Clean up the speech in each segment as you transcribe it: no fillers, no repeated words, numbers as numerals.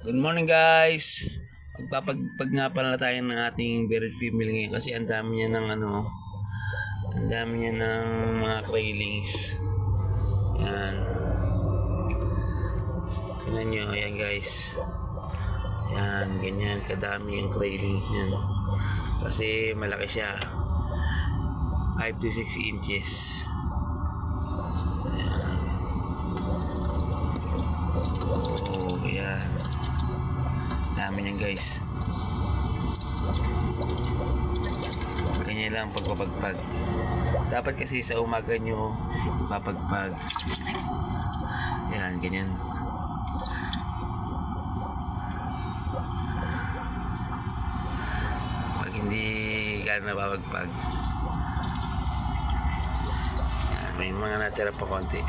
Good morning guys. Magpapagpag nga pala tayo ng ating bird female ngayon kasi ang dami niya ng ang dami niya ng mga craylings. Yan. Tingnan nyo, ayan guys. Yan, ganyan kadami yung craylings niyan. Kasi malaki siya. 5 to 6 inches. Ayan. Oh, ayan. Dami niyan guys. Ganyan lang pagpapagpag. Dapat kasi sa umaga nyo papagpag. Yan, ganyan. Pag hindi ka napapagpag, yan, may mga natira pa konti.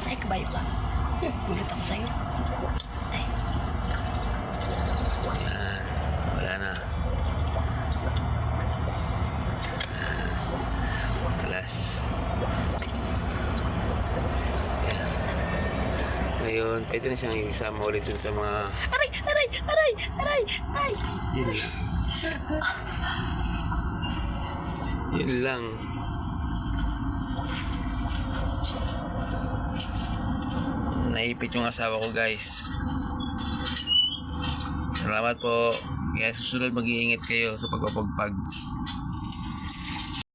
Ay, kabayo ka. Gulit ako sa'yo. Ay. Yan, wala na. Yan, alas. Yan. Ngayon, pwede na siyang isama ulit dun sa mga... Aray! Aray! Aray! Aray! Aray! Yun lang. Yun lang. Naipit yung asawa ko guys. Salamat po. Kaya susunod mag-iingat kayo sa pagpapagpag.